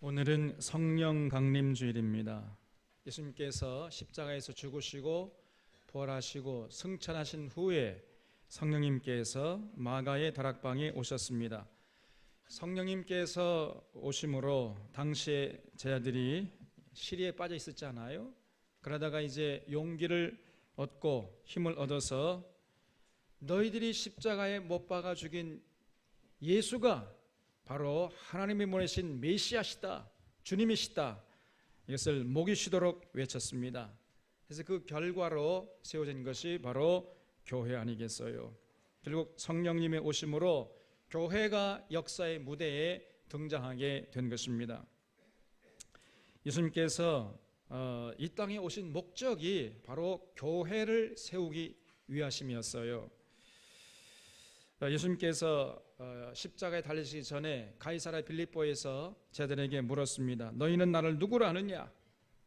오늘은 성령 강림 주일입니다. 예수님께서 십자가에서 죽으시고 부활하시고 승천하신 후에 성령님께서 마가의 다락방에 오셨습니다. 성령님께서 오심으로 당시에 제자들이 시리에 빠져 있었잖아요. 그러다가 이제 용기를 얻고 힘을 얻어서 너희들이 십자가에 못 박아 죽인 예수가 바로 하나님이 보내신 메시아시다, 주님이시다, 이것을 목이 쉬도록 외쳤습니다. 그래서 그 결과로 세워진 것이 바로 교회 아니겠어요. 결국 성령님의 오심으로 교회가 역사의 무대에 등장하게 된 것입니다. 예수님께서 이 땅에 오신 목적이 바로 교회를 세우기 위하심이었어요. 예수님께서 십자가에 달리시기 전에 가이사랴 빌립보에서 제자들에게 물었습니다. 너희는 나를 누구로 아느냐?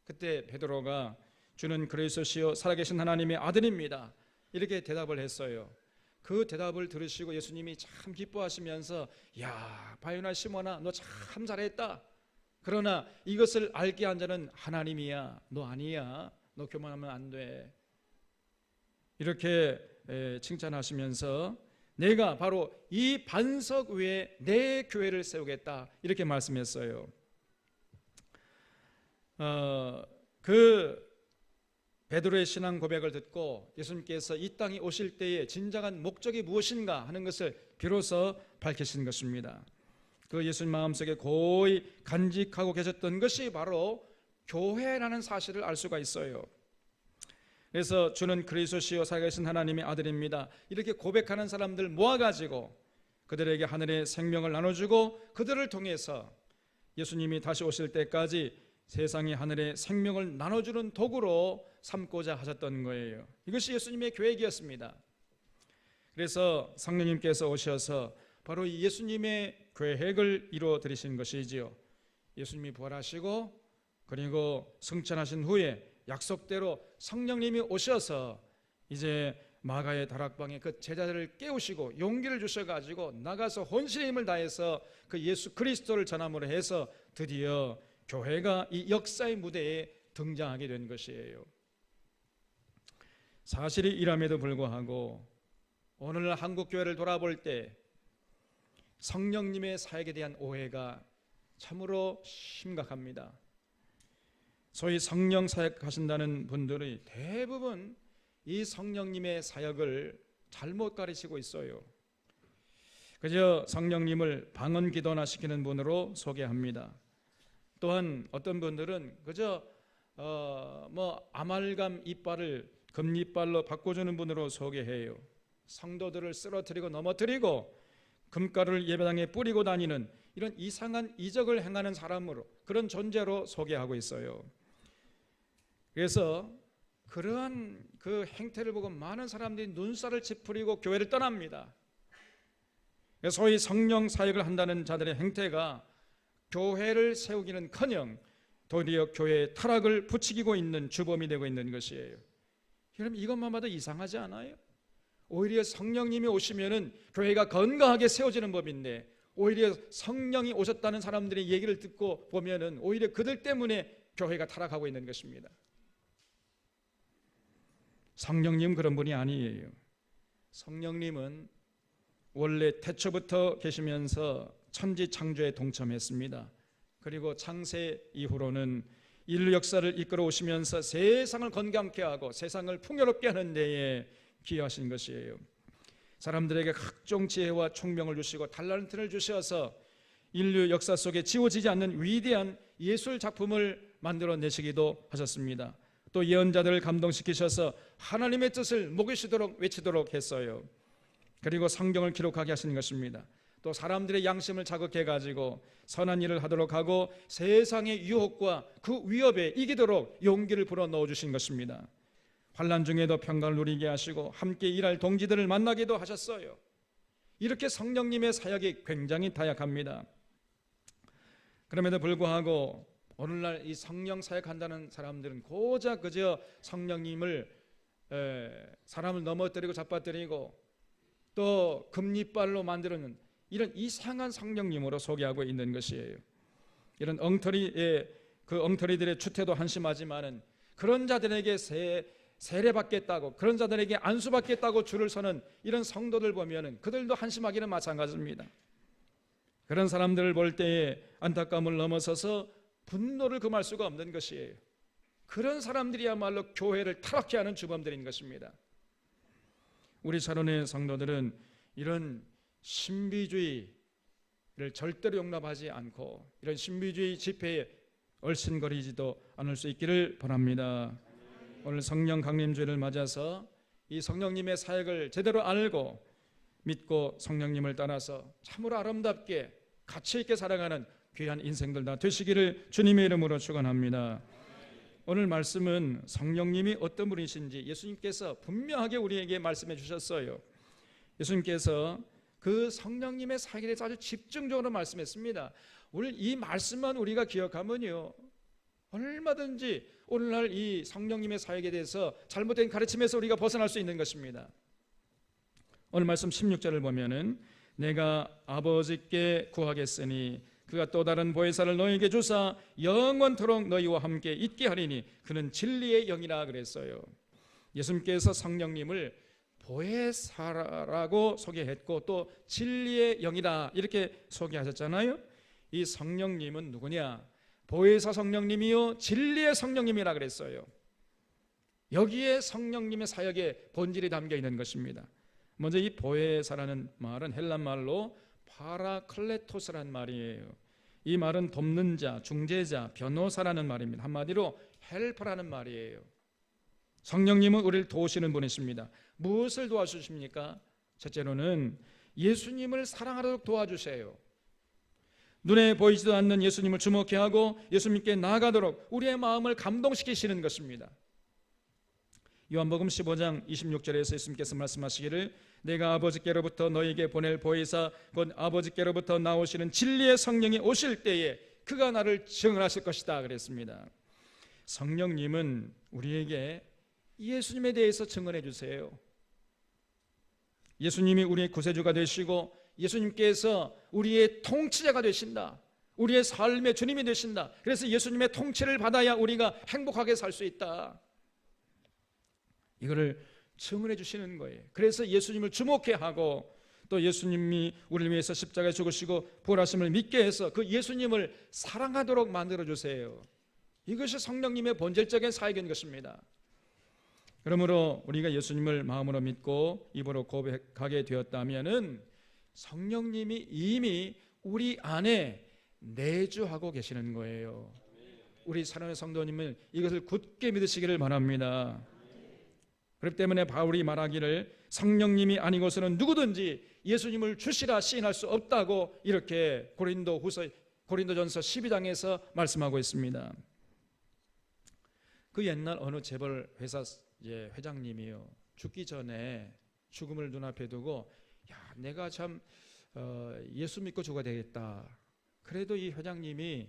그때 베드로가 주는 그리스도시요 살아계신 하나님의 아들입니다, 이렇게 대답을 했어요. 그 대답을 들으시고 예수님이 참 기뻐하시면서 야, 바요나 시몬아, 너 참 잘했다. 그러나 이것을 알게 한 자는 하나님이야. 너 아니야. 너 교만하면 안 돼. 이렇게 칭찬하시면서 내가 바로 이 반석 위에 내 교회를 세우겠다, 이렇게 말씀했어요. 그 베드로의 신앙 고백을 듣고 예수님께서 이 땅에 오실 때의 진정한 목적이 무엇인가 하는 것을 비로소 밝히신 것입니다. 그 예수님 마음속에 고이 간직하고 계셨던 것이 바로 교회라는 사실을 알 수가 있어요. 그래서 주는 그리스도시요 살아계신 하나님의 아들입니다, 이렇게 고백하는 사람들 모아가지고 그들에게 하늘의 생명을 나눠주고 그들을 통해서 예수님이 다시 오실 때까지 세상의 하늘의 생명을 나눠주는 도구로 삼고자 하셨던 거예요. 이것이 예수님의 계획이었습니다. 그래서 성령님께서 오셔서 바로 이 예수님의 계획을 이루어드리신 것이지요. 예수님이 부활하시고 그리고 승천하신 후에 약속대로 성령님이 오셔서 이제 마가의 다락방에 그 제자들을 깨우시고 용기를 주셔가지고 나가서 혼신의 힘을 다해서 그 예수 그리스도를 전함으로 해서 드디어 교회가 이 역사의 무대에 등장하게 된 것이에요. 사실이 이럼에도 불구하고 오늘날 한국 교회를 돌아볼 때 성령님의 사역에 대한 오해가 참으로 심각합니다. 소위 성령 사역하신다는 분들이 대부분 이 성령님의 사역을 잘못 가르치고 있어요. 그저 성령님을 방언 기도나 시키는 분으로 소개합니다. 또한 어떤 분들은 그저 아말감 이빨을 금이빨로 바꿔주는 분으로 소개해요. 성도들을 쓰러뜨리고 넘어뜨리고 금가루를 예배당에 뿌리고 다니는 이런 이상한 이적을 행하는 사람으로, 그런 존재로 소개하고 있어요. 그래서 그러한 그 행태를 보고 많은 사람들이 눈살을 찌푸리고 교회를 떠납니다. 소위 성령 사역을 한다는 자들의 행태가 교회를 세우기는커녕 도리어 교회의 타락을 부추기고 있는 주범이 되고 있는 것이에요. 여러분, 이것만 봐도 이상하지 않아요? 오히려 성령님이 오시면은 교회가 건강하게 세워지는 법인데, 오히려 성령이 오셨다는 사람들의 얘기를 듣고 보면은 오히려 그들 때문에 교회가 타락하고 있는 것입니다. 성령님 그런 분이 아니에요. 성령님은 원래 태초부터 계시면서 천지 창조에 동참했습니다. 그리고 창세 이후로는 인류 역사를 이끌어 오시면서 세상을 건강케 하고 세상을 풍요롭게 하는 데에 기여하신 것이에요. 사람들에게 각종 지혜와 총명을 주시고 달란트를 주셔서 인류 역사 속에 지워지지 않는 위대한 예술 작품을 만들어내시기도 하셨습니다. 또 예언자들을 감동시키셔서 하나님의 뜻을 목이 쉬도록 외치도록 했어요. 그리고 성경을 기록하게 하신 것입니다. 또 사람들의 양심을 자극해가지고 선한 일을 하도록 하고 세상의 유혹과 그 위협에 이기도록 용기를 불어넣어 주신 것입니다. 환난 중에도 평강을 누리게 하시고 함께 일할 동지들을 만나기도 하셨어요. 이렇게 성령님의 사역이 굉장히 다양합니다. 그럼에도 불구하고 오늘날 이 성령 사역한다는 사람들은 고작 그저 성령님을 사람을 넘어뜨리고 잡아뜨리고 또 금리빨로 만드는 이런 이상한 성령님으로 소개하고 있는 것이에요. 이런 그 엉터리들의 추태도 한심하지만은 그런 자들에게 세례받겠다고, 그런 자들에게 안수받겠다고 줄을 서는 이런 성도들 보면은 그들도 한심하기는 마찬가지입니다. 그런 사람들을 볼 때에 안타까움을 넘어서서 분노를 금할 수가 없는 것이에요. 그런 사람들이야말로 교회를 타락케 하는 주범들인 것입니다. 우리 차론의 성도들은 이런 신비주의를 절대로 용납하지 않고 이런 신비주의 집회에 얼씬거리지도 않을 수 있기를 바랍니다. 오늘 성령 강림주일을 맞아서 이 성령님의 사역을 제대로 알고 믿고 성령님을 따라서 참으로 아름답게 가치 있게 살아가는 귀한 인생들 다 되시기를 주님의 이름으로 축원합니다. 오늘 말씀은 성령님이 어떤 분이신지 예수님께서 분명하게 우리에게 말씀해 주셨어요. 예수님께서 그 성령님의 사역에 대해서 아주 집중적으로 말씀했습니다. 오늘 이 말씀만 우리가 기억하면요, 얼마든지 오늘날 이 성령님의 사역에 대해서 잘못된 가르침에서 우리가 벗어날 수 있는 것입니다. 오늘 말씀 16절을 보면은 내가 아버지께 구하겠으니 그가 또 다른 보혜사를 너희에게 주사 영원토록 너희와 함께 있게 하리니 그는 진리의 영이라 그랬어요. 예수님께서 성령님을 보혜사라고 소개했고 또 진리의 영이라 이렇게 소개하셨잖아요. 이 성령님은 누구냐? 보혜사 성령님이요 진리의 성령님이라 그랬어요. 여기에 성령님의 사역의 본질이 담겨 있는 것입니다. 먼저 이 보혜사라는 말은 헬란 말로 파라클레토스라는 말이에요. 이 말은 돕는 자, 중재자, 변호사라는 말입니다. 한마디로 헬퍼라는 말이에요. 성령님은 우리를 도우시는 분이십니다. 무엇을 도와주십니까? 첫째로는 예수님을 사랑하도록 도와주세요. 눈에 보이지도 않는 예수님을 주목해 하고 예수님께 나아가도록 우리의 마음을 감동시키시는 것입니다. 요한복음 15장 26절에서 예수님께서 말씀하시기를 내가 아버지께로부터 너희에게 보낼 보혜사 곧 아버지께로부터 나오시는 진리의 성령이 오실 때에 그가 나를 증언하실 것이다 그랬습니다. 성령님은 우리에게 예수님에 대해서 증언해 주세요. 예수님이 우리의 구세주가 되시고 예수님께서 우리의 통치자가 되신다. 우리의 삶의 주님이 되신다. 그래서 예수님의 통치를 받아야 우리가 행복하게 살 수 있다. 이거를 증언해 주시는 거예요. 그래서 예수님을 주목해 하고 또 예수님이 우리를 위해서 십자가에 죽으시고 부활하심을 믿게 해서 그 예수님을 사랑하도록 만들어 주세요. 이것이 성령님의 본질적인 사역인 것입니다. 그러므로 우리가 예수님을 마음으로 믿고 입으로 고백하게 되었다면은 성령님이 이미 우리 안에 내주하고 계시는 거예요. 우리 사랑하는 성도님은 이것을 굳게 믿으시기를 바랍니다. 그렇기 때문에 바울이 말하기를 성령님이 아니고서는 누구든지 예수님을 주시라 시인할 수 없다고 이렇게 고린도전서 12장에서 말씀하고 있습니다. 그 옛날 어느 재벌 회사 회장님이요, 죽기 전에 죽음을 눈앞에 두고 야, 내가 참 예수 믿고 죽어야 되겠다. 그래도 이 회장님이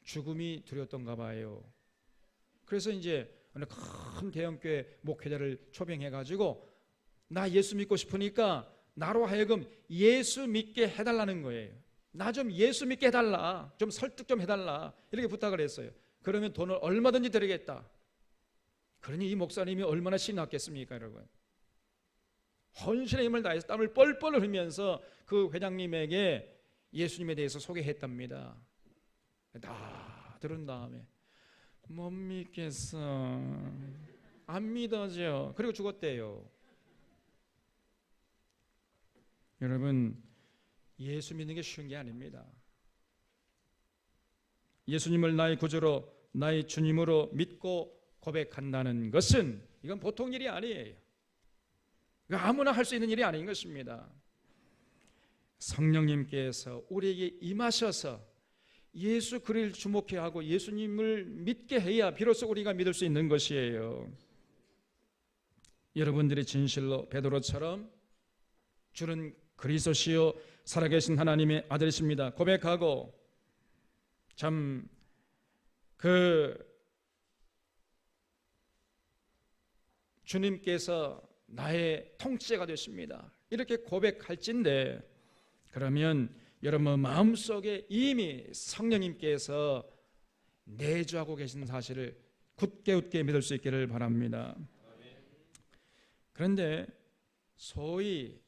죽음이 두려웠던가 봐요. 그래서 이제 어느 큰 대형교회 목회자를 초빙해가지고 나 예수 믿고 싶으니까 나로 하여금 예수 믿게 해달라는 거예요. 나 좀 예수 믿게 해달라, 좀 설득 좀 해달라 이렇게 부탁을 했어요. 그러면 돈을 얼마든지 드리겠다. 그러니 이 목사님이 얼마나 신이 났겠습니까, 여러분? 헌신의 힘을 다해서 땀을 뻘뻘 흘리면서 그 회장님에게 예수님에 대해서 소개했답니다. 다 들은 다음에 못 믿겠어, 안 믿어져. 그리고 죽었대요. 여러분, 예수 믿는 게 쉬운 게 아닙니다. 예수님을 나의 구주로 나의 주님으로 믿고 고백한다는 것은 이건 보통 일이 아니에요. 아무나 할 수 있는 일이 아닌 것입니다. 성령님께서 우리에게 임하셔서 예수 그리스도를 주목해 하고 예수님을 믿게 해야 비로소 우리가 믿을 수 있는 것이에요. 여러분들이 진실로 베드로처럼 주는 그리스도시요 살아계신 하나님의 아들이십니다 고백하고 참 주님께서 나의 통치자가 되십니다 이렇게 고백할진데, 그러면 여러분 마음속에 이미 성령님께서 내주하고 계신 사실을 굳게 믿을 수 있기를 바랍니다. 그런데 소위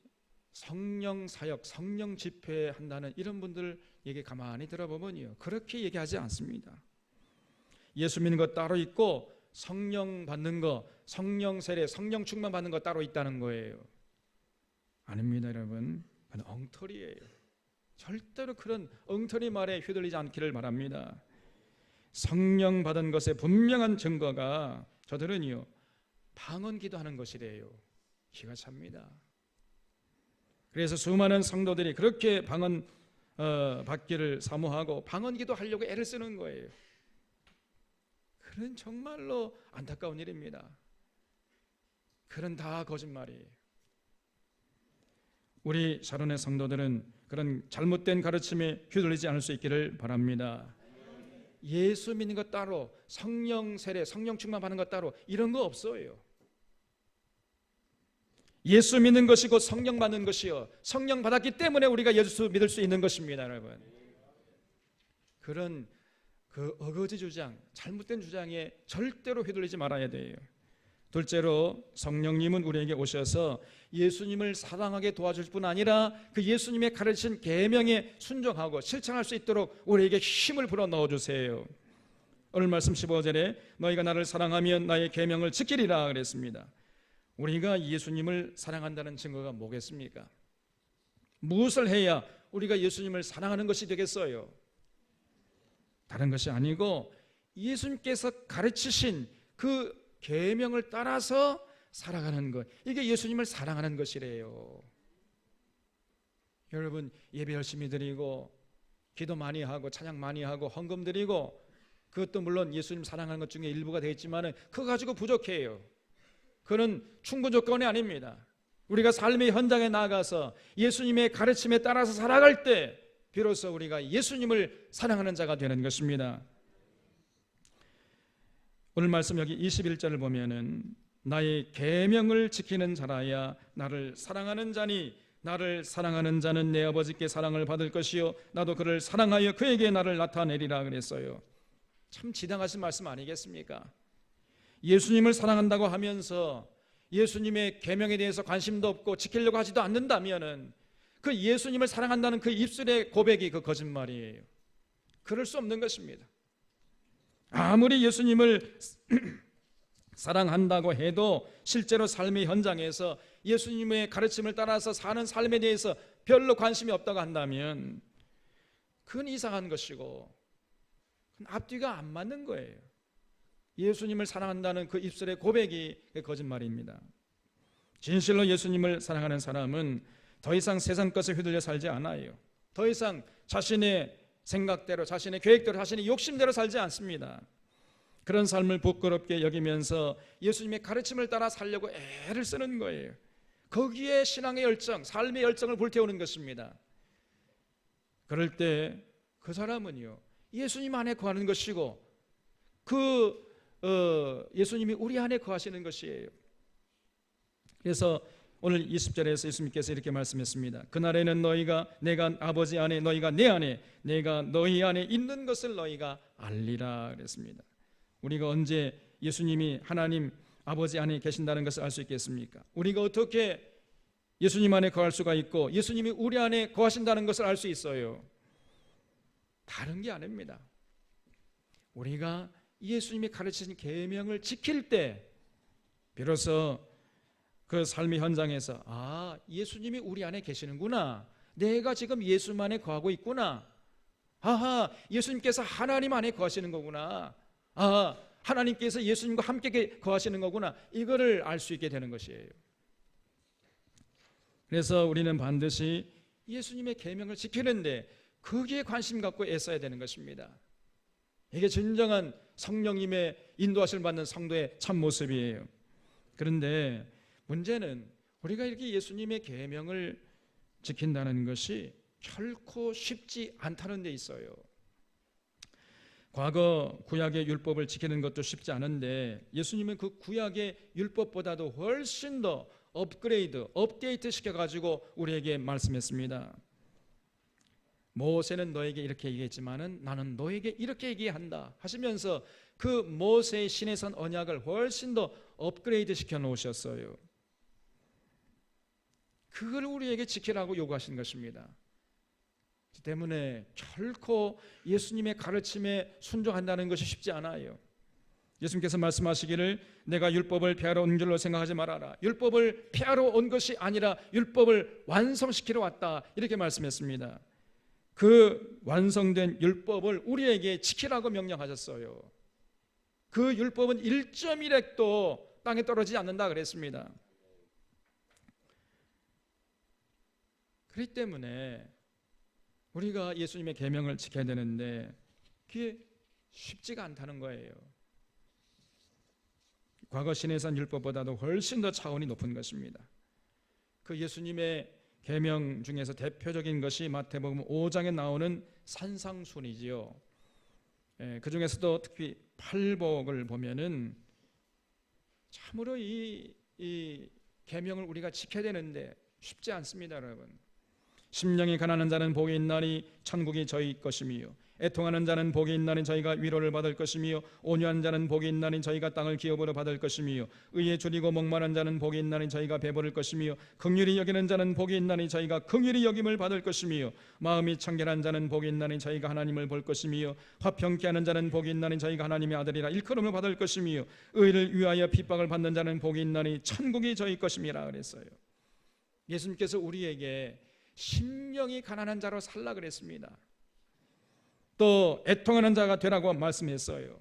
성령 사역, 성령 집회한다는 이런 분들 얘기 가만히 들어보면요, 그렇게 얘기하지 않습니다. 예수 믿는 것 따로 있고 성령 받는 거, 성령 세례, 성령 충만 받는 거 따로 있다는 거예요. 아닙니다, 여러분. 그건 엉터리예요. 절대로 그런 엉터리 말에 휘둘리지 않기를 바랍니다. 성령 받은 것의 분명한 증거가 저들은요, 방언 기도하는 것이래요. 기가 찹니다. 그래서 수많은 성도들이 그렇게 방언 받기를 사모하고 방언 기도하려고 애를 쓰는 거예요. 그런 정말로 안타까운 일입니다. 그런 다 거짓말이에요. 우리 샤론의 성도들은 그런 잘못된 가르침에 휘둘리지 않을 수 있기를 바랍니다. 예수 믿는 것 따로, 성령 세례, 성령 충만 받는 것 따로 이런 거 없어요. 예수 믿는 것이고 성령 받는 것이요, 성령 받았기 때문에 우리가 예수 믿을 수 있는 것입니다, 여러분. 그런 그 어거지 주장, 잘못된 주장에 절대로 휘둘리지 말아야 돼요. 둘째로 성령님은 우리에게 오셔서 예수님을 사랑하게 도와줄 뿐 아니라 그 예수님의 가르친 계명에 순종하고 실천할 수 있도록 우리에게 힘을 불어 넣어주세요. 오늘 말씀 15절에 너희가 나를 사랑하면 나의 계명을 지키리라 그랬습니다. 우리가 예수님을 사랑한다는 증거가 뭐겠습니까? 무엇을 해야 우리가 예수님을 사랑하는 것이 되겠어요? 다른 것이 아니고 예수님께서 가르치신 그 계명을 따라서 살아가는 것, 이게 예수님을 사랑하는 것이래요. 여러분 예배 열심히 드리고 기도 많이 하고 찬양 많이 하고 헌금 드리고 그것도 물론 예수님 사랑하는 것 중에 일부가 되겠지만 그거 가지고 부족해요. 그건 충분 조건이 아닙니다. 우리가 삶의 현장에 나가서 예수님의 가르침에 따라서 살아갈 때 비로소 우리가 예수님을 사랑하는 자가 되는 것입니다. 오늘 말씀 여기 21절을 보면은 나의 계명을 지키는 자라야 나를 사랑하는 자니 나를 사랑하는 자는 내 아버지께 사랑을 받을 것이요 나도 그를 사랑하여 그에게 나를 나타내리라 그랬어요. 참 지당하신 말씀 아니겠습니까? 예수님을 사랑한다고 하면서 예수님의 계명에 대해서 관심도 없고 지키려고 하지도 않는다면은 그 예수님을 사랑한다는 그 입술의 고백이 그 거짓말이에요. 그럴 수 없는 것입니다. 아무리 예수님을 사랑한다고 해도 실제로 삶의 현장에서 예수님의 가르침을 따라서 사는 삶에 대해서 별로 관심이 없다고 한다면 그건 이상한 것이고 그건 앞뒤가 안 맞는 거예요. 예수님을 사랑한다는 그 입술의 고백이 거짓말입니다. 진실로 예수님을 사랑하는 사람은 더 이상 세상 것에 휘둘려 살지 않아요. 더 이상 자신의 생각대로, 자신의 계획대로, 자신의 욕심대로 살지 않습니다. 그런 삶을 부끄럽게 여기면서 예수님의 가르침을 따라 살려고 애를 쓰는 거예요. 거기에 신앙의 열정, 삶의 열정을 불태우는 것입니다. 그럴 때 그 사람은요 예수님 안에 거하는 것이고 예수님이 우리 안에 거하시는 것이에요. 그래서 오늘 20절에서 예수님께서 이렇게 말씀했습니다. 그날에는 너희가 내가 아버지 안에 너희가 내 안에 내가 너희 안에 있는 것을 너희가 알리라 그랬습니다. 우리가 언제 예수님이 하나님 아버지 안에 계신다는 것을 알 수 있겠습니까? 우리가 어떻게 예수님 안에 거할 수가 있고 예수님이 우리 안에 거하신다는 것을 알 수 있어요? 다른 게 아닙니다. 우리가 예수님이 가르치신 계명을 지킬 때 비로소 그 삶의 현장에서 예수님이 우리 안에 계시는구나, 내가 지금 예수만에 거하고 있구나, 예수님께서 하나님 안에 거하시는 거구나, 하나님께서 예수님과 함께 거하시는 거구나, 이거를 알 수 있게 되는 것이에요. 그래서 우리는 반드시 예수님의 계명을 지키는데 거기에 관심 갖고 애써야 되는 것입니다. 이게 진정한 성령님의 인도하심을 받는 성도의 참 모습이에요. 그런데 문제는 우리가 이렇게 예수님의 계명을 지킨다는 것이 결코 쉽지 않다는 데 있어요. 과거 구약의 율법을 지키는 것도 쉽지 않은데 예수님은 그 구약의 율법보다도 훨씬 더 업그레이드, 업데이트 시켜가지고 우리에게 말씀했습니다. 모세는 너에게 이렇게 얘기했지만은 나는 너에게 이렇게 얘기한다 하시면서 그 모세의 시내산 언약을 훨씬 더 업그레이드 시켜 놓으셨어요. 그걸 우리에게 지키라고 요구하신 것입니다. 그렇기 때문에 결코 예수님의 가르침에 순종한다는 것이 쉽지 않아요. 예수님께서 말씀하시기를 내가 율법을 폐하러 온 줄로 생각하지 말아라. 율법을 폐하러 온 것이 아니라 율법을 완성시키러 왔다, 이렇게 말씀했습니다. 그 완성된 율법을 우리에게 지키라고 명령하셨어요. 그 율법은 1.1획도 땅에 떨어지지 않는다 그랬습니다. 그렇기 때문에 우리가 예수님의 계명을 지켜야 되는데 그게 쉽지가 않다는 거예요. 과거 시내산 율법보다도 훨씬 더 차원이 높은 것입니다. 그 예수님의 계명 중에서 대표적인 것이 마태복음 5장에 나오는 산상순이지요. 그 중에서도 특히 팔복을 보면은 참으로 이 계명을 우리가 지켜야 되는데 쉽지 않습니다, 여러분. 심령이 가난한 자는 복이 있나니 천국이 저희 것이며 애통하는 자는 복이 있나니 저희가 위로를 받을 것이며 온유한 자는 복이 있나니 저희가 땅을 기업으로 받을 것이며 의에 줄이고 목마른 자는 복이 있나니 저희가 배부를 것이며 긍휼히 여기는 자는 복이 있나니 저희가 긍휼히 여김을 받을 것이며 마음이 청결한 자는 복이 있나니 저희가 하나님을 볼 것이며 화평케 하는 자는 복이 있나니 저희가 하나님의 아들이라 일컬음을 받을 것이며 의를 위하여 핍박을 받는 자는 복이 있나니 천국이 저희 것임이라 그랬어요. 예수님께서 우리에게 심령이 가난한 자로 살라 그랬습니다. 또 애통하는 자가 되라고 말씀했어요.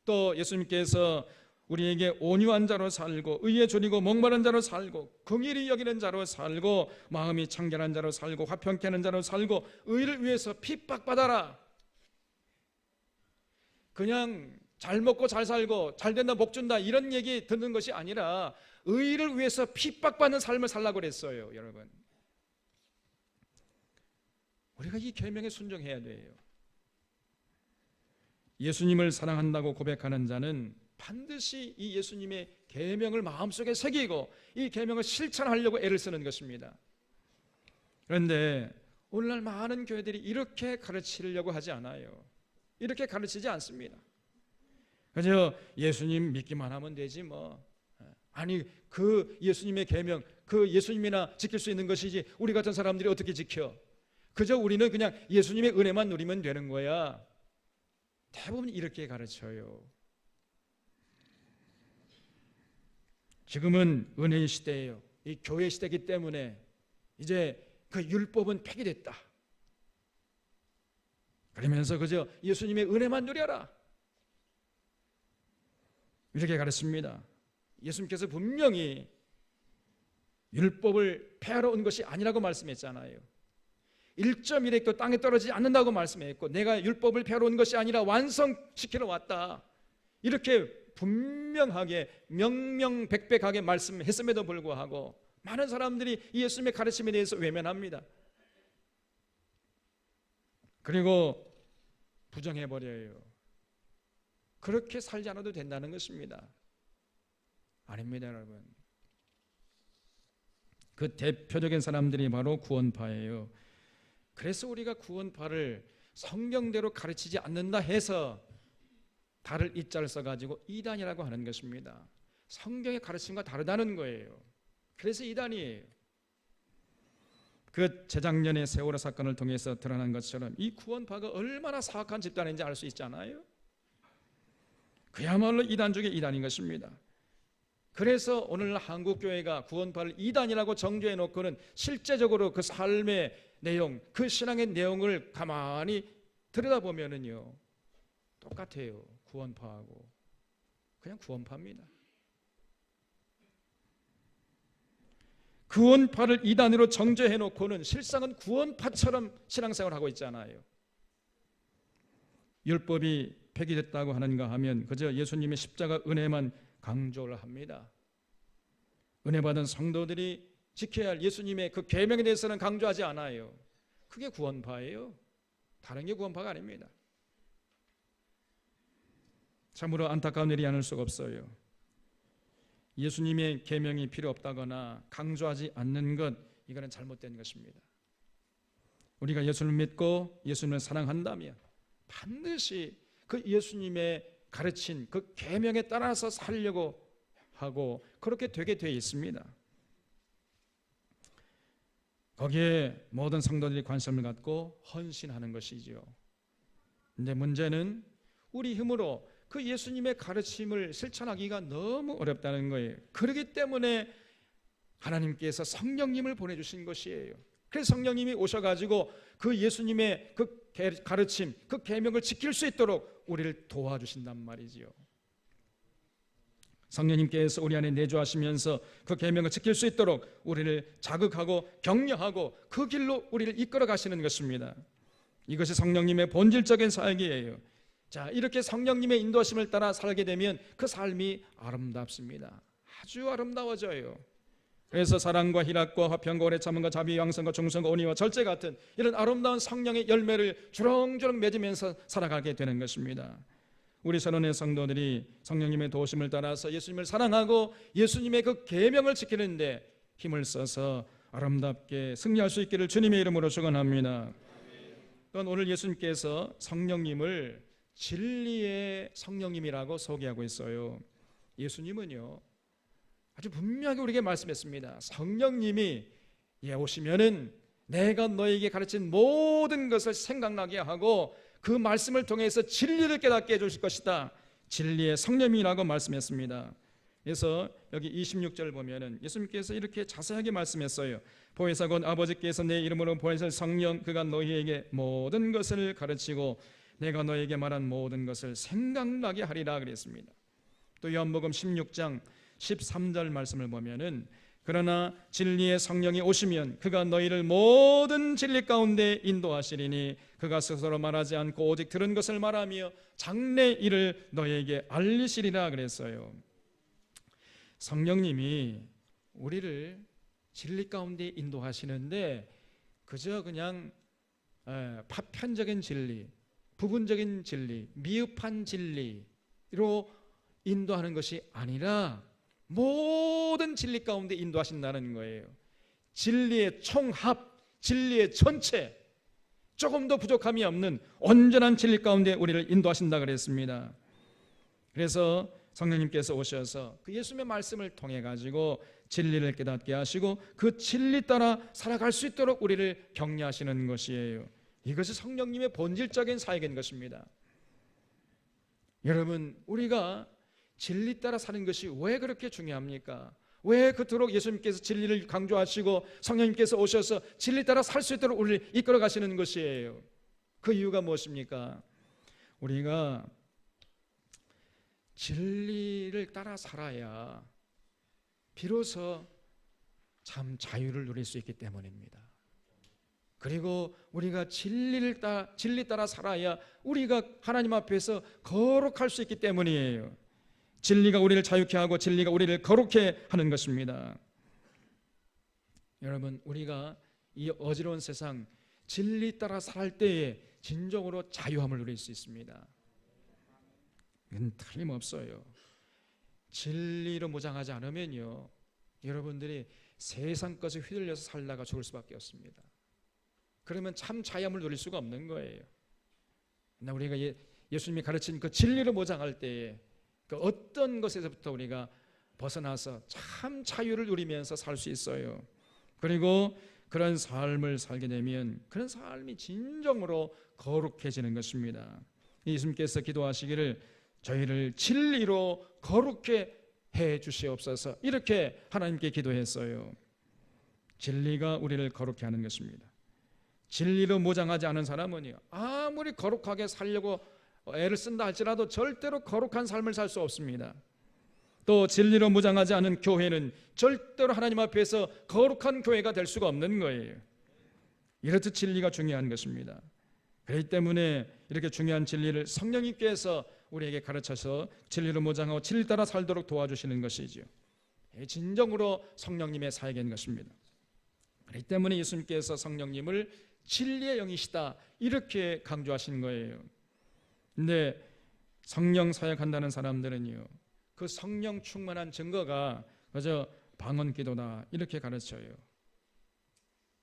또 예수님께서 우리에게 온유한 자로 살고 의에 줄이고 목마른 자로 살고 긍휼히 여기는 자로 살고 마음이 청결한 자로 살고 화평케 하는 자로 살고 의를 위해서 핍박받아라. 그냥 잘 먹고 잘 살고 잘 된다 복 준다 이런 얘기 듣는 것이 아니라 의를 위해서 핍박받는 삶을 살라고 그랬어요. 여러분, 우리가 이 계명에 순종해야 돼요. 예수님을 사랑한다고 고백하는 자는 반드시 이 예수님의 계명을 마음속에 새기고 이 계명을 실천하려고 애를 쓰는 것입니다. 그런데 오늘날 많은 교회들이 이렇게 가르치려고 하지 않아요. 이렇게 가르치지 않습니다. 그저 예수님 믿기만 하면 되지 뭐. 아니 그 예수님의 계명, 그 예수님이나 지킬 수 있는 것이지 우리 같은 사람들이 어떻게 지켜? 그저 우리는 그냥 예수님의 은혜만 누리면 되는 거야. 대부분 이렇게 가르쳐요. 지금은 은혜의 시대예요. 이 교회 시대이기 때문에 이제 그 율법은 폐기됐다. 그러면서 그저 예수님의 은혜만 누려라. 이렇게 가르칩니다. 예수님께서 분명히 율법을 폐하러 온 것이 아니라고 말씀했잖아요. 1.1획도 땅에 떨어지지 않는다고 말씀했고 내가 율법을 폐하러 온 것이 아니라 완성시키러 왔다. 이렇게 분명하게 명명백백하게 말씀했음에도 불구하고 많은 사람들이 예수님의 가르침에 대해서 외면합니다. 그리고 부정해버려요. 그렇게 살지 않아도 된다는 것입니다. 아닙니다, 여러분. 그 대표적인 사람들이 바로 구원파예요. 그래서 우리가 구원파를 성경대로 가르치지 않는다 해서 달을 이자를 써가지고 이단이라고 하는 것입니다. 성경의 가르침과 다르다는 거예요. 그래서 이단이에요. 그 재작년의 세월호 사건을 통해서 드러난 것처럼 이 구원파가 얼마나 사악한 집단인지 알 수 있잖아요. 그야말로 이단 중에 이단인 것입니다. 그래서 오늘 한국교회가 구원파를 이단이라고 정죄해 놓고는 실제적으로 그 삶의 내용, 그 신앙의 내용을 가만히 들여다보면은요 똑같아요. 구원파하고 그냥 구원파입니다. 구원파를 이단으로 정죄해 놓고는 실상은 구원파처럼 신앙생활을 하고 있잖아요. 율법이 폐기됐다고 하는가 하면 그저 예수님의 십자가 은혜만 강조를 합니다. 은혜 받은 성도들이 지켜야 할 예수님의 그 계명에 대해서는 강조하지 않아요. 그게 구원파예요. 다른 게 구원파가 아닙니다. 참으로 안타까운 일이 아닐 수가 없어요. 예수님의 계명이 필요 없다거나 강조하지 않는 것, 이거는 잘못된 것입니다. 우리가 예수를 믿고 예수님을 사랑한다면 반드시 그 예수님의 가르친 그 계명에 따라서 살려고 하고 그렇게 되게 되어 있습니다. 거기에 모든 성도들이 관심을 갖고 헌신하는 것이죠. 근데 문제는 우리 힘으로 그 예수님의 가르침을 실천하기가 너무 어렵다는 거예요. 그렇기 때문에 하나님께서 성령님을 보내주신 것이에요. 그래서 성령님이 오셔가지고 그 예수님의 그 가르침, 그 계명을 지킬 수 있도록 우리를 도와주신단 말이지요. 성령님께서 우리 안에 내주하시면서 그 계명을 지킬 수 있도록 우리를 자극하고 격려하고 그 길로 우리를 이끌어 가시는 것입니다. 이것이 성령님의 본질적인 사역이에요. 자, 이렇게 성령님의 인도하심을 따라 살게 되면 그 삶이 아름답습니다. 아주 아름다워져요. 그래서 사랑과 희락과 화평과 오래 참음과 자비, 양성과忠성과 온유와 절제 같은 이런 아름다운 성령의 열매를 주렁주렁 맺으면서 살아가게 되는 것입니다. 우리 선원의 성도들이 성령님의 도우심을 따라서 예수님을 사랑하고 예수님의 그 계명을 지키는데 힘을 써서 아름답게 승리할 수 있기를 주님의 이름으로 축원합니다. 또한 오늘 예수님께서 성령님을 진리의 성령님이라고 소개하고 있어요. 예수님은요 아주 분명하게 우리에게 말씀했습니다. 성령님이 오시면은 내가 너에게 가르친 모든 것을 생각나게 하고 그 말씀을 통해서 진리를 깨닫게 해주실 것이다. 진리의 성령이라고 말씀했습니다. 그래서 여기 26절 보면은 예수님께서 이렇게 자세하게 말씀했어요. 보혜사 곧 아버지께서 내 이름으로 보내실 성령 그가 너희에게 모든 것을 가르치고 내가 너에게 말한 모든 것을 생각나게 하리라 그랬습니다. 또 요한복음 16장 13절 말씀을 보면은 그러나 진리의 성령이 오시면 그가 너희를 모든 진리 가운데 인도하시리니 그가 스스로 말하지 않고 오직 들은 것을 말하며 장래 일을 너희에게 알리시리라 그랬어요. 성령님이 우리를 진리 가운데 인도하시는데 그저 그냥 파편적인 진리, 부분적인 진리, 미흡한 진리로 인도하는 것이 아니라 모든 진리 가운데 인도하신다는 거예요. 진리의 총합, 진리의 전체, 조금도 부족함이 없는 온전한 진리 가운데 우리를 인도하신다 그랬습니다. 그래서 성령님께서 오셔서 그 예수님의 말씀을 통해 가지고 진리를 깨닫게 하시고 그 진리 따라 살아갈 수 있도록 우리를 격려하시는 것이에요. 이것이 성령님의 본질적인 사역인 것입니다. 여러분, 우리가 진리 따라 사는 것이 왜 그렇게 중요합니까? 왜 그토록 예수님께서 진리를 강조하시고 성령님께서 오셔서 진리 따라 살 수 있도록 우리를 이끌어 가시는 것이에요? 그 이유가 무엇입니까? 우리가 진리를 따라 살아야 비로소 참 자유를 누릴 수 있기 때문입니다. 그리고 우리가 진리 따라 살아야 우리가 하나님 앞에서 거룩할 수 있기 때문이에요. 진리가 우리를 자유케 하고 진리가 우리를 거룩해 하는 것입니다. 여러분, 우리가 이 어지러운 세상 진리 따라 살 때에 진정으로 자유함을 누릴 수 있습니다. 이건 틀림없어요. 진리로 무장하지 않으면요, 여러분들이 세상 것에 휘둘려서 살다가 죽을 수밖에 없습니다. 그러면 참 자유함을 누릴 수가 없는 거예요. 우리가 예수님이 가르친 그 진리로 무장할 때에 그 어떤 것에서부터 우리가 벗어나서 참 자유를 누리면서 살 수 있어요. 그리고 그런 삶을 살게 되면 그런 삶이 진정으로 거룩해지는 것입니다. 예수님께서 기도하시기를 저희를 진리로 거룩해 해 주시옵소서 이렇게 하나님께 기도했어요. 진리가 우리를 거룩해 하는 것입니다. 진리로 무장하지 않은 사람은요, 아무리 거룩하게 살려고 애를 쓴다 할지라도 절대로 거룩한 삶을 살 수 없습니다. 또 진리로 무장하지 않은 교회는 절대로 하나님 앞에서 거룩한 교회가 될 수가 없는 거예요. 이렇듯 진리가 중요한 것입니다. 그렇기 때문에 이렇게 중요한 진리를 성령님께서 우리에게 가르쳐서 진리로 무장하고 진리 따라 살도록 도와주시는 것이죠. 진정으로 성령님의 사역인 것입니다. 그렇기 때문에 예수님께서 성령님을 진리의 영이시다 이렇게 강조하신 거예요. 근데 성령 사역한다는 사람들은요, 그 성령 충만한 증거가 그저 방언 기도다 이렇게 가르쳐요.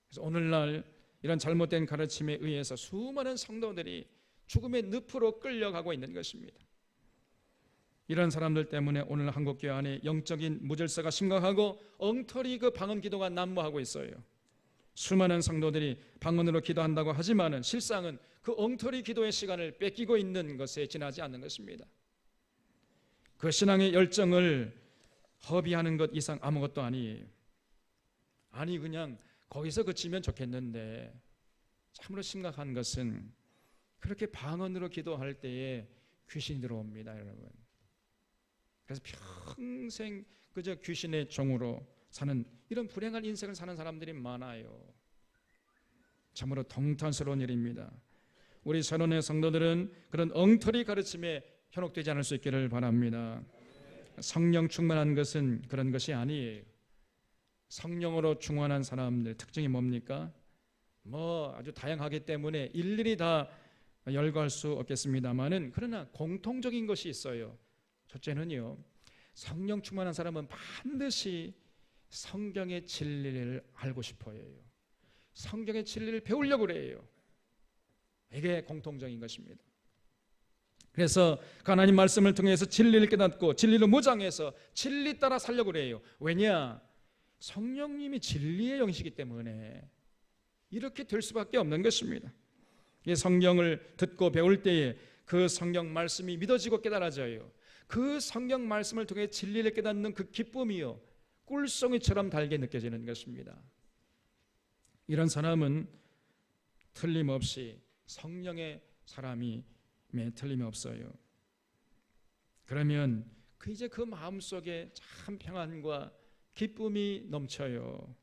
그래서 오늘날 이런 잘못된 가르침에 의해서 수많은 성도들이 죽음의 늪으로 끌려가고 있는 것입니다. 이런 사람들 때문에 오늘 한국교회 안에 영적인 무질서가 심각하고 엉터리 그 방언 기도가 난무하고 있어요. 수많은 성도들이 방언으로 기도한다고 하지만은 실상은 그 엉터리 기도의 시간을 뺏기고 있는 것에 지나지 않는 것입니다. 그 신앙의 열정을 허비하는 것 이상 아무것도 아니에요. 아니 그냥 거기서 그치면 좋겠는데 참으로 심각한 것은 그렇게 방언으로 기도할 때에 귀신이 들어옵니다, 여러분. 그래서 평생 그저 귀신의 종으로 사는 이런 불행한 인생을 사는 사람들이 많아요. 참으로 통탄스러운 일입니다. 우리 선원의 성도들은 그런 엉터리 가르침에 현혹되지 않을 수 있기를 바랍니다. 성령 충만한 것은 그런 것이 아니에요. 성령으로 충만한 사람들 특징이 뭡니까? 아주 다양하기 때문에 일일이 다 열거할 수 없겠습니다만은 그러나 공통적인 것이 있어요. 첫째는요, 성령 충만한 사람은 반드시 성경의 진리를 알고 싶어 해요. 성경의 진리를 배우려고 그래요. 이게 공통적인 것입니다. 그래서 하나님 말씀을 통해서 진리를 깨닫고 진리를 무장해서 진리 따라 살려고 그래요. 왜냐? 성령님이 진리의 영이시기 때문에 이렇게 될 수밖에 없는 것입니다. 이 성경을 듣고 배울 때에 그 성경 말씀이 믿어지고 깨달아져요. 그 성경 말씀을 통해 진리를 깨닫는 그 기쁨이요, 꿀송이처럼 달게 느껴지는 것입니다. 이런 사람은 틀림없이 성령의 사람이 틀림이 없어요. 그러면 이제 그 마음속에 참 평안과 기쁨이 넘쳐요.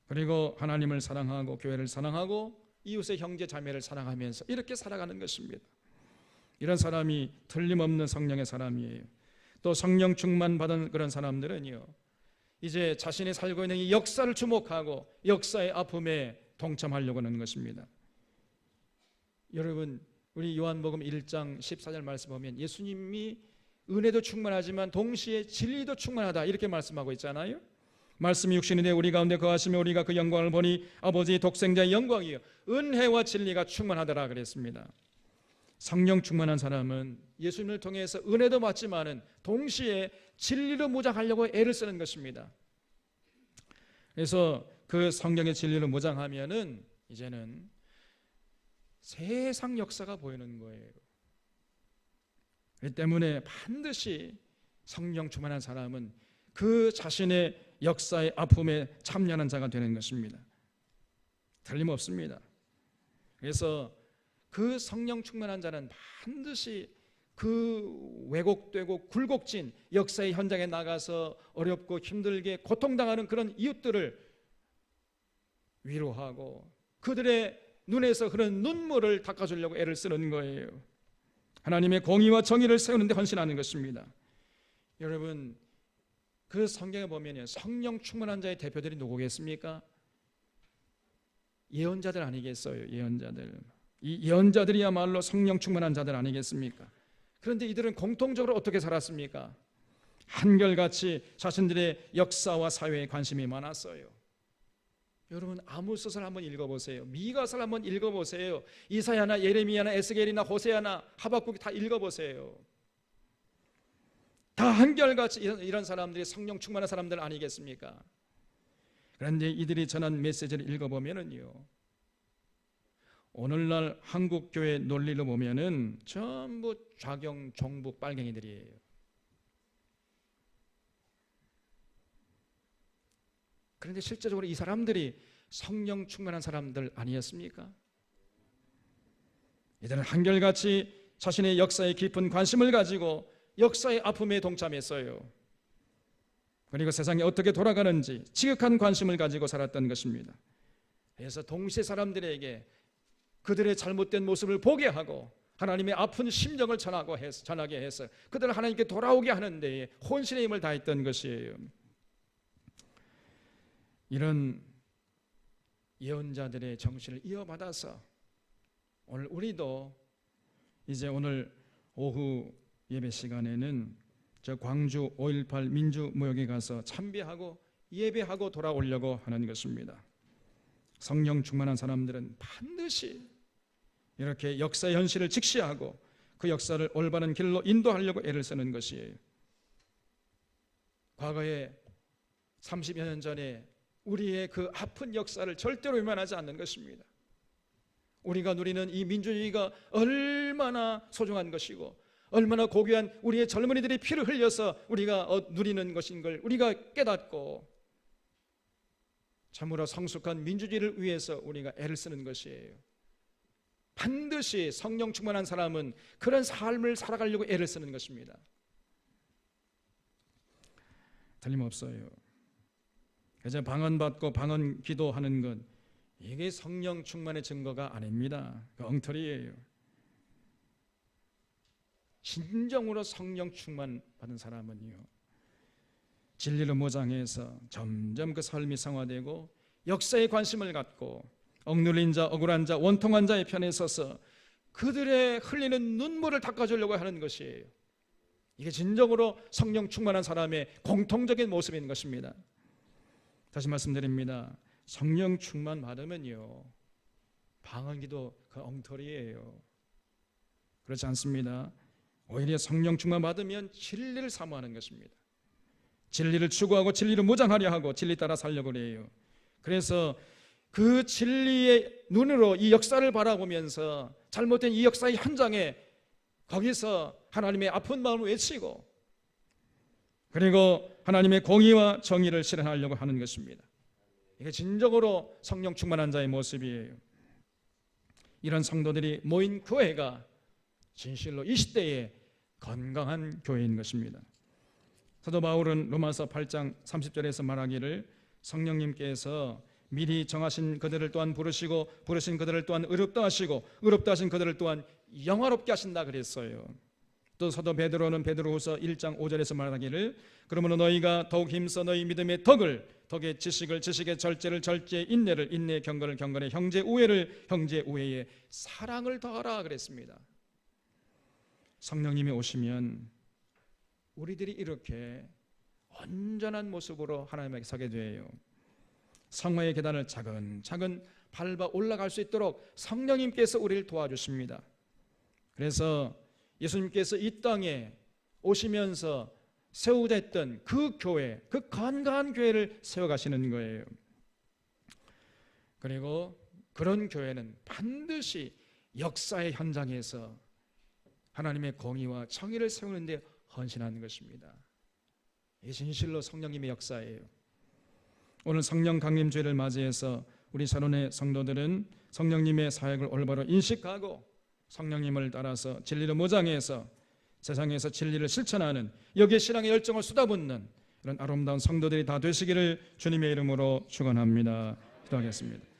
그리고 하나님을 사랑하고 교회를 사랑하고 이웃의 형제 자매를 사랑하면서 이렇게 살아가는 것입니다. 이런 사람이 틀림없는 성령의 사람이에요. 또 성령 충만 받은 그런 사람들은요, 이제 자신이 살고 있는 이 역사를 주목하고 역사의 아픔에 동참하려고 하는 것입니다. 여러분, 우리 요한복음 1장 14절 말씀 보면 예수님이 은혜도 충만하지만 동시에 진리도 충만하다 이렇게 말씀하고 있잖아요. 말씀이 육신이 되어 우리 가운데 거하시며 우리가 그 영광을 보니 아버지의 독생자의 영광이요 은혜와 진리가 충만하더라 그랬습니다. 성령 충만한 사람은 예수님을 통해서 은혜도 받지만은 동시에 진리로 무장하려고 애를 쓰는 것입니다. 그래서 그 성경의 진리로 무장하면은 이제는 세상 역사가 보이는 거예요. 그렇기 때문에 반드시 성령 충만한 사람은 그 자신의 역사의 아픔에 참여하는 자가 되는 것입니다. 틀림없습니다. 그래서 그 성령 충만한 자는 반드시 그 왜곡되고 굴곡진 역사의 현장에 나가서 어렵고 힘들게 고통당하는 그런 이웃들을 위로하고 그들의 눈에서 흐르는 눈물을 닦아주려고 애를 쓰는 거예요. 하나님의 공의와 정의를 세우는 데 헌신하는 것입니다. 여러분, 그 성경에 보면 성령 충만한 자의 대표들이 누구겠습니까? 예언자들 아니겠어요? 예언자들. 이 예언자들이야말로 성령 충만한 자들 아니겠습니까? 그런데 이들은 공통적으로 어떻게 살았습니까? 한결같이 자신들의 역사와 사회에 관심이 많았어요. 여러분, 아모스서를 한번 읽어보세요. 미가서를 한번 읽어보세요. 이사야나 예레미야나 에스겔이나 호세아나 하박국이 다 읽어보세요. 다 한결같이 이런 사람들이 성령 충만한 사람들 아니겠습니까? 그런데 이들이 전한 메시지를 읽어보면은요, 오늘날 한국교회 논리로 보면은 전부 좌경, 종북, 빨갱이들이에요. 그런데 실제적으로 이 사람들이 성령 충만한 사람들 아니었습니까? 이들은 한결같이 자신의 역사에 깊은 관심을 가지고 역사의 아픔에 동참했어요. 그리고 세상이 어떻게 돌아가는지 지극한 관심을 가지고 살았던 것입니다. 그래서 동시에 사람들에게 그들의 잘못된 모습을 보게 하고 하나님의 아픈 심정을 전하게 해서 그들을 하나님께 돌아오게 하는 데에 혼신의 힘을 다했던 것이에요. 이런 예언자들의 정신을 이어받아서 오늘 우리도 이제 오늘 오후 예배 시간에는 저 광주 5.18 민주무역에 가서 참배하고 예배하고 돌아오려고 하는 것입니다. 성령 충만한 사람들은 반드시 이렇게 역사의 현실을 직시하고 그 역사를 올바른 길로 인도하려고 애를 쓰는 것이에요. 과거에 30여 년 전에 우리의 그 아픈 역사를 절대로 외면하지 않는 것입니다. 우리가 누리는 이 민주주의가 얼마나 소중한 것이고 얼마나 고귀한 우리의 젊은이들이 피를 흘려서 우리가 누리는 것인 걸 우리가 깨닫고 참으로 성숙한 민주주의를 위해서 우리가 애를 쓰는 것이에요. 반드시 성령 충만한 사람은 그런 삶을 살아가려고 애를 쓰는 것입니다. 틀림없어요. 그저 방언받고 방언 기도하는 것, 이게 성령 충만의 증거가 아닙니다. 그 엉터리예요. 진정으로 성령 충만 받은 사람은요, 진리로 무장해서 점점 그 삶이 성화되고 역사에 관심을 갖고 억눌린 자, 억울한 자, 원통한 자의 편에 서서 그들의 흘리는 눈물을 닦아주려고 하는 것이에요. 이게 진정으로 성령 충만한 사람의 공통적인 모습인 것입니다. 다시 말씀드립니다. 성령 충만 받으면요, 방언기도 그 엉터리예요. 그렇지 않습니다. 오히려 성령 충만 받으면 진리를 사모하는 것입니다. 진리를 추구하고 진리를 무장하려 하고 진리 따라 살려고 해요. 그래서 그 진리의 눈으로 이 역사를 바라보면서 잘못된 이 역사의 현장에 거기서 하나님의 아픈 마음을 외치고 그리고 하나님의 공의와 정의를 실현하려고 하는 것입니다. 이게 진정으로 성령 충만한 자의 모습이에요. 이런 성도들이 모인 교회가 진실로 이 시대에 건강한 교회인 것입니다. 사도 바울은 로마서 8장 30절에서 말하기를 성령님께서 미리 정하신 그들을 또한 부르시고 부르신 그들을 또한 의롭다 하시고 의롭다 하신 그들을 또한 영화롭게 하신다 그랬어요. 또 사도 베드로는 베드로후서 1장 5절에서 말하기를 그러므로 너희가 더욱 힘써 너희 믿음의 덕의 지식을 지식의 절제를 절제의 인내를 인내의 경건을 경건의 형제 우애를 형제 우애의 사랑을 더하라 그랬습니다. 성령님이 오시면 우리들이 이렇게 온전한 모습으로 하나님에게 서게 돼요. 성화의 계단을 차근차근 밟아 올라갈 수 있도록 성령님께서 우리를 도와주십니다. 그래서 예수님께서 이 땅에 오시면서 세우자 했던 그 교회, 그 건강한 교회를 세워가시는 거예요. 그리고 그런 교회는 반드시 역사의 현장에서 하나님의 공의와 정의를 세우는 데 헌신하는 것입니다. 이게 진실로 성령님의 역사예요. 오늘 성령 강림주일을 맞이해서 우리 샤론의 성도들은 성령님의 사역을 올바로 인식하고 성령님을 따라서 진리를 무장해서 세상에서 진리를 실천하는 여기에 신앙의 열정을 쏟아붓는 이런 아름다운 성도들이 다 되시기를 주님의 이름으로 축원합니다. 기도하겠습니다.